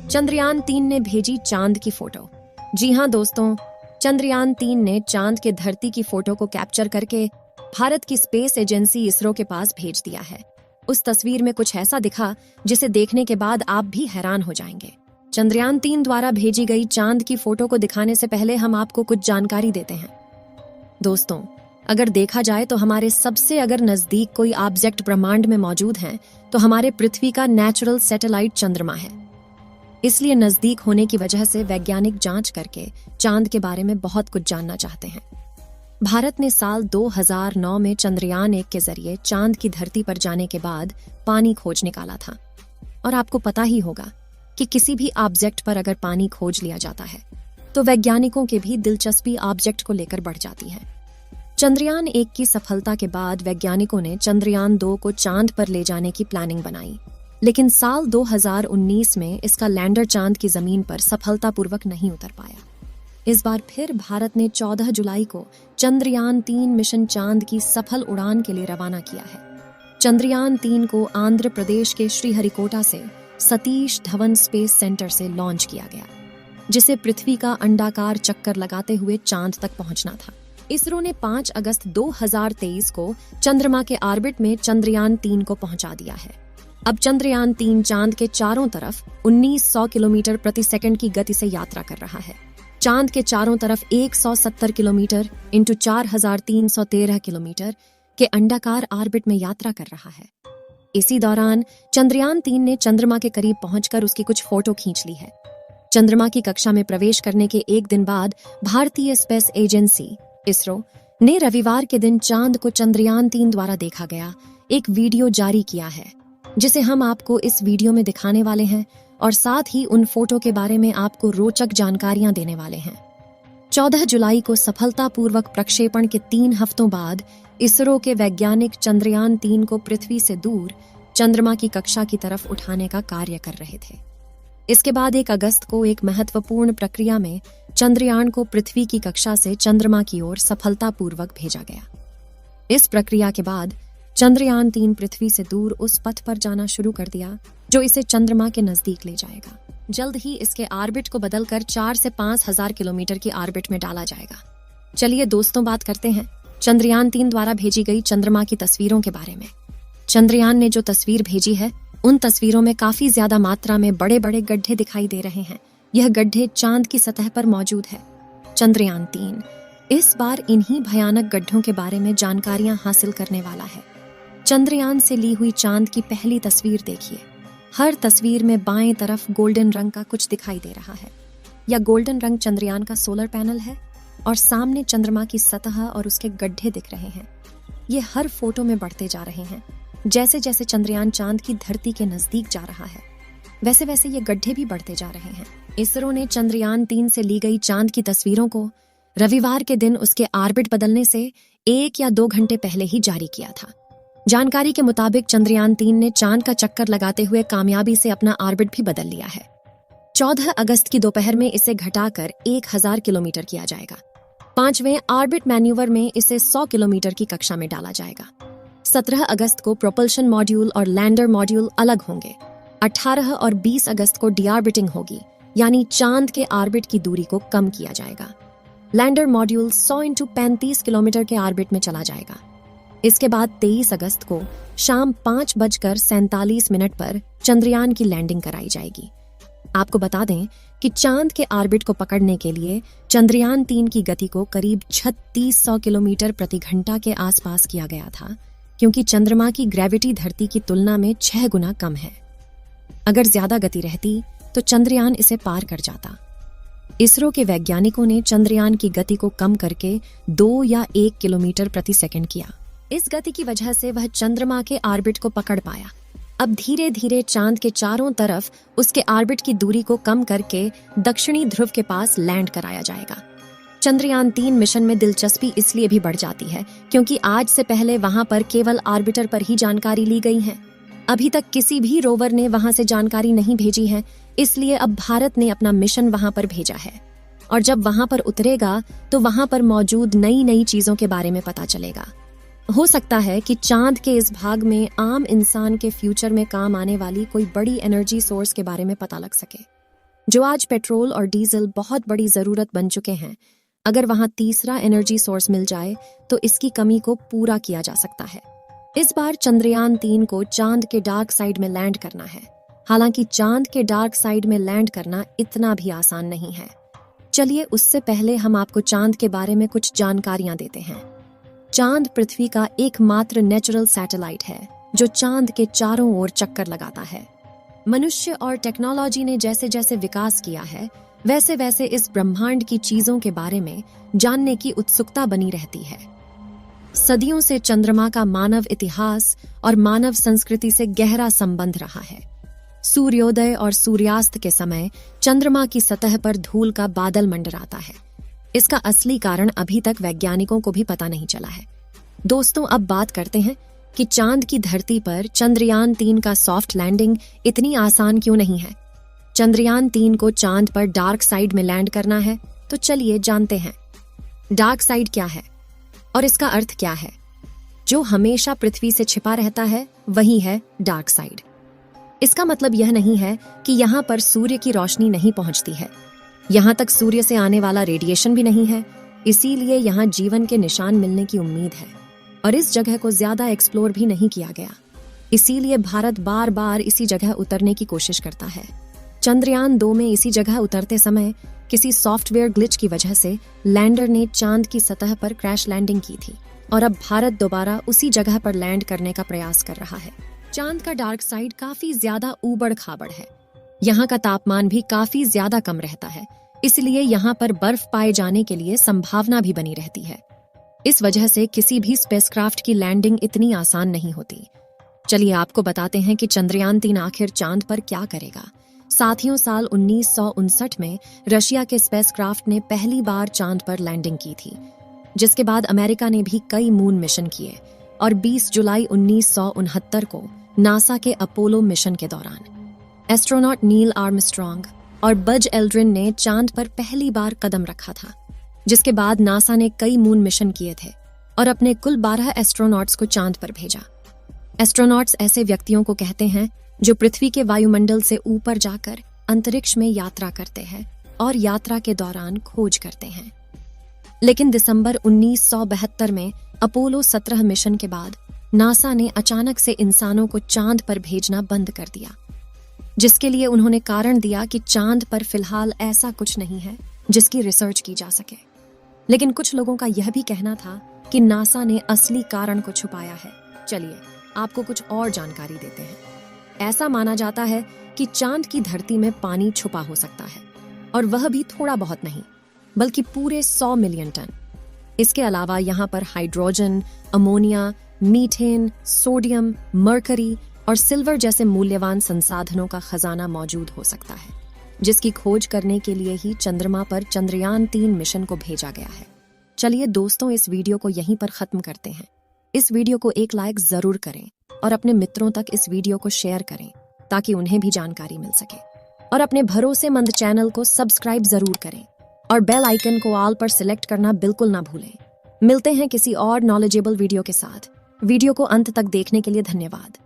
चंद्रयान-3 ने भेजी चांद की फोटो। जी हां दोस्तों, चंद्रयान-3 ने चांद के धरती की फोटो को कैप्चर करके भारत की स्पेस एजेंसी इसरो के पास भेज दिया है। उस तस्वीर में कुछ ऐसा दिखा जिसे देखने के बाद आप भी हैरान हो जाएंगे। चंद्रयान-3 द्वारा भेजी गई चांद की फोटो को दिखाने से पहले हम आपको कुछ जानकारी देते हैं। दोस्तों, अगर देखा जाए तो हमारे सबसे अगर नजदीक कोई ऑब्जेक्ट ब्रह्मांड में मौजूद हैं, तो हमारे पृथ्वी का नेचुरल सैटेलाइट चंद्रमा है। इसलिए नजदीक होने की वजह से वैज्ञानिक जांच करके चांद के बारे में बहुत कुछ जानना चाहते हैं। भारत ने साल 2009 में चंद्रयान-1 के जरिए चांद की धरती पर जाने के बाद पानी खोज निकाला था। और आपको पता ही होगा कि किसी भी ऑब्जेक्ट पर अगर पानी खोज लिया जाता है तो वैज्ञानिकों की भी दिलचस्पी ऑब्जेक्ट को लेकर बढ़ जाती है। चंद्रयान-1 की सफलता के बाद वैज्ञानिकों ने चंद्रयान-2 को चांद पर ले जाने की प्लानिंग बनाई, लेकिन साल 2019 में इसका लैंडर चांद की जमीन पर सफलतापूर्वक नहीं उतर पाया। इस बार फिर भारत ने 14 जुलाई को चंद्रयान-3 मिशन चांद की सफल उड़ान के लिए रवाना किया है। चंद्रयान-3 को आंध्र प्रदेश के श्रीहरिकोटा से सतीश धवन स्पेस सेंटर से लॉन्च किया गया, जिसे पृथ्वी का अंडाकार चक्कर लगाते हुए चांद तक पहुंचना था। इसरो ने 5 अगस्त 2023 को चंद्रमा के ऑर्बिट में चंद्रयान-3 को पहुंचा दिया है। अब चंद्रयान-3 चांद के चारों तरफ 1900 किलोमीटर प्रति सेकंड की गति से यात्रा कर रहा है। चांद के चारों तरफ 170 किलोमीटर इंटू 4313 किलोमीटर के अंडाकार ऑर्बिट में यात्रा कर रहा है। इसी दौरान चंद्रयान-3 ने चंद्रमा के करीब पहुंचकर उसकी कुछ फोटो खींच ली है। चंद्रमा की कक्षा में प्रवेश करने के एक दिन बाद भारतीय स्पेस एजेंसी इसरो ने रविवार के दिन चांद को चंद्रयान-3 द्वारा देखा गया एक वीडियो जारी किया है, जिसे हम आपको इस वीडियो में दिखाने वाले हैं और साथ ही उन फोटो के बारे में आपको रोचक जानकारियां देने वाले हैं। 14 जुलाई को सफलतापूर्वक प्रक्षेपण के 3 हफ्तों बाद इसरो के वैज्ञानिक चंद्रयान-3 को पृथ्वी से दूर चंद्रमा की कक्षा की तरफ उठाने का कार्य कर रहे थे। इसके बाद 1 अगस्त को एक महत्वपूर्ण प्रक्रिया में चंद्रयान को पृथ्वी की कक्षा से चंद्रमा की ओर सफलतापूर्वक भेजा गया। इस प्रक्रिया के बाद चंद्रयान-3 पृथ्वी से दूर उस पथ पर जाना शुरू कर दिया जो इसे चंद्रमा के नजदीक ले जाएगा। जल्द ही इसके ऑर्बिट को बदलकर 4 से 5000 किलोमीटर की ऑर्बिट में डाला जाएगा। चलिए दोस्तों, बात करते हैं चंद्रयान-3 द्वारा भेजी गई चंद्रमा की तस्वीरों के बारे में। चंद्रयान ने जो तस्वीर भेजी है, उन तस्वीरों में काफी ज्यादा मात्रा में बड़े बड़े गड्ढे दिखाई दे रहे हैं। यह गड्ढे चांद की सतह पर मौजूद है। चंद्रयान-3 इस बार इन्हीं भयानक गड्ढों के बारे में जानकारियां हासिल करने वाला है। चंद्रयान से ली हुई चांद की पहली तस्वीर देखिए। हर तस्वीर में बाएं तरफ गोल्डन रंग का कुछ दिखाई दे रहा है। यह गोल्डन रंग चंद्रयान का सोलर पैनल है और सामने चंद्रमा की सतह और उसके गड्ढे दिख रहे हैं। ये हर फोटो में बढ़ते जा रहे हैं। जैसे जैसे चंद्रयान चांद की धरती के नजदीक जा रहा है, वैसे वैसे ये गड्ढे भी बढ़ते जा रहे हैं। इसरो ने चंद्रयान-3 से ली गई चांद की तस्वीरों को रविवार के दिन उसके ऑर्बिट बदलने से 1 या 2 घंटे पहले ही जारी किया था। जानकारी के मुताबिक चंद्रयान-3 ने चांद का चक्कर लगाते हुए कामयाबी से अपना ऑर्बिट भी बदल लिया है। 14 अगस्त की दोपहर में इसे घटाकर 1000 किलोमीटर किया जाएगा। 5वें ऑर्बिट मैन्यूवर में इसे 100 किलोमीटर की कक्षा में डाला जाएगा। 17 अगस्त को प्रोपल्शन मॉड्यूल और लैंडर मॉड्यूल अलग होंगे। 18 और 20 अगस्त को डीऑर्बिटिंग होगी, यानी चांद के ऑर्बिट की दूरी को कम किया जाएगा। लैंडर मॉड्यूल 100 × 35 किलोमीटर के ऑर्बिट में चला जाएगा। इसके बाद 23 अगस्त को शाम 5:47 पर चंद्रयान की लैंडिंग कराई जाएगी। आपको बता दें कि चांद के ऑर्बिट को पकड़ने के लिए चंद्रयान-3 की गति को करीब 3600 किलोमीटर प्रति घंटा के आसपास किया गया था, क्योंकि चंद्रमा की ग्रेविटी धरती की तुलना में 6 गुना कम है। अगर ज्यादा गति रहती तो चंद्रयान इसे पार कर जाता। इसरो के वैज्ञानिकों ने चंद्रयान की गति को कम करके 2 या 1 किलोमीटर प्रति सेकंड किया। इस गति की वजह से वह चंद्रमा के ऑर्बिट को पकड़ पाया। अब धीरे धीरे चांद के चारों तरफ उसके ऑर्बिट की दूरी को कम करके दक्षिणी ध्रुव के पास लैंड कराया जाएगा। चंद्रयान-3 मिशन में दिलचस्पी इसलिए भी बढ़ जाती है क्योंकि आज से पहले वहां पर केवल ऑर्बिटर पर ही जानकारी ली गई है। अभी तक किसी भी रोवर ने वहां से जानकारी नहीं भेजी है, इसलिए अब भारत ने अपना मिशन वहां पर भेजा है और जब वहां पर उतरेगा तो वहां पर मौजूद नई नई चीजों के बारे में पता चलेगा। हो सकता है कि चांद के इस भाग में आम इंसान के फ्यूचर में काम आने वाली कोई बड़ी एनर्जी सोर्स के बारे में पता लग सके। जो आज पेट्रोल और डीजल बहुत बड़ी जरूरत बन चुके हैं, अगर वहां तीसरा एनर्जी सोर्स मिल जाए तो इसकी कमी को पूरा किया जा सकता है। इस बार चंद्रयान 3 को चांद के डार्क साइड में लैंड करना है। हालांकि चांद के डार्क साइड में लैंड करना इतना भी आसान नहीं है। चलिए उससे पहले हम आपको चांद के बारे में कुछ जानकारियां देते हैं। चांद पृथ्वी का एकमात्र नेचुरल सैटेलाइट है जो चांद के चारों ओर चक्कर लगाता है। मनुष्य और टेक्नोलॉजी ने जैसे जैसे विकास किया है, वैसे वैसे इस ब्रह्मांड की चीजों के बारे में जानने की उत्सुकता बनी रहती है। सदियों से चंद्रमा का मानव इतिहास और मानव संस्कृति से गहरा संबंध रहा है। सूर्योदय और सूर्यास्त के समय चंद्रमा की सतह पर धूल का बादल मंडराता है। इसका असली कारण अभी तक वैज्ञानिकों को भी पता नहीं चला है। दोस्तों, अब बात करते हैं कि चांद की धरती पर चंद्रयान 3 का सॉफ्ट लैंडिंग इतनी आसान क्यों नहीं है। चंद्रयान 3 को चांद पर डार्क साइड में लैंड करना है, तो चलिए जानते हैं डार्क साइड क्या है और इसका अर्थ क्या है। जो हमेशा पृथ्वी से छिपा रहता है वही है डार्क साइड। इसका मतलब यह नहीं है कि यहाँ पर सूर्य की रोशनी नहीं पहुंचती है। यहाँ तक सूर्य से आने वाला रेडिएशन भी नहीं है, इसीलिए यहाँ जीवन के निशान मिलने की उम्मीद है। और इस जगह को ज्यादा एक्सप्लोर भी नहीं किया गया, इसीलिए भारत बार बार इसी जगह उतरने की कोशिश करता है। चंद्रयान 2 में इसी जगह उतरते समय किसी सॉफ्टवेयर ग्लिच की वजह से लैंडर ने चांद की सतह पर क्रैश लैंडिंग की थी और अब भारत दोबारा उसी जगह पर लैंड करने का प्रयास कर रहा है। चांद का डार्क साइड काफी ज्यादा ऊबड़ खाबड़ है। यहाँ का तापमान भी काफी ज्यादा कम रहता है, इसलिए यहाँ पर बर्फ पाए जाने के लिए संभावना भी बनी रहती है। इस वजह से किसी भी स्पेसक्राफ्ट की लैंडिंग इतनी आसान नहीं होती। चलिए आपको बताते हैं कि चंद्रयान 3 आखिर चांद पर क्या करेगा। साथियों, साल 1959 में रशिया के स्पेसक्राफ्ट ने पहली बार चांद पर लैंडिंग की थी, जिसके बाद अमेरिका ने भी कई मून मिशन किए और 20 जुलाई 1969 को नासा के अपोलो मिशन के दौरान एस्ट्रोनॉट नील आर्मस्ट्रॉन्ग और बज एल्ड्रिन ने चांद पर पहली बार कदम रखा था, जिसके बाद नासा ने कई मून मिशन किए थे और अपने कुल 12 एस्ट्रोनॉट्स को चांद पर भेजा। एस्ट्रोनॉट्स ऐसे व्यक्तियों को कहते हैं जो पृथ्वी के वायुमंडल से ऊपर जाकर अंतरिक्ष में यात्रा करते हैं और यात्रा के दौरान खोज करते हैं। लेकिन दिसंबर 1972 में अपोलो 17 मिशन के बाद नासा ने अचानक से इंसानों को चांद पर भेजना बंद कर दिया, जिसके लिए उन्होंने कारण दिया कि चांद पर फिलहाल ऐसा कुछ नहीं है जिसकी रिसर्च की जा सके। लेकिन कुछ लोगों का यह भी कहना था कि नासा ने असली कारण को छुपाया है। चलिए आपको कुछ और जानकारी देते हैं। ऐसा माना जाता है कि चांद की धरती में पानी छुपा हो सकता है, और वह भी थोड़ा बहुत नहीं बल्कि पूरे 100 मिलियन टन। इसके अलावा यहाँ पर hydrogen, ammonia, methane, sodium, mercury और सिल्वर जैसे मूल्यवान संसाधनों का खजाना मौजूद हो सकता है, जिसकी खोज करने के लिए ही चंद्रमा पर चंद्रयान 3 मिशन को भेजा गया है। चलिए दोस्तों, इस वीडियो को यहीं पर खत्म करते हैं। इस वीडियो को एक लाइक जरूर करें और अपने मित्रों तक इस वीडियो को शेयर करें ताकि उन्हें भी जानकारी मिल सके। और अपने भरोसेमंद चैनल को सब्सक्राइब जरूर करें और बेल आइकन को ऑल पर सिलेक्ट करना बिल्कुल ना भूलें। मिलते हैं किसी और नॉलेजेबल वीडियो के साथ। वीडियो को अंत तक देखने के लिए धन्यवाद।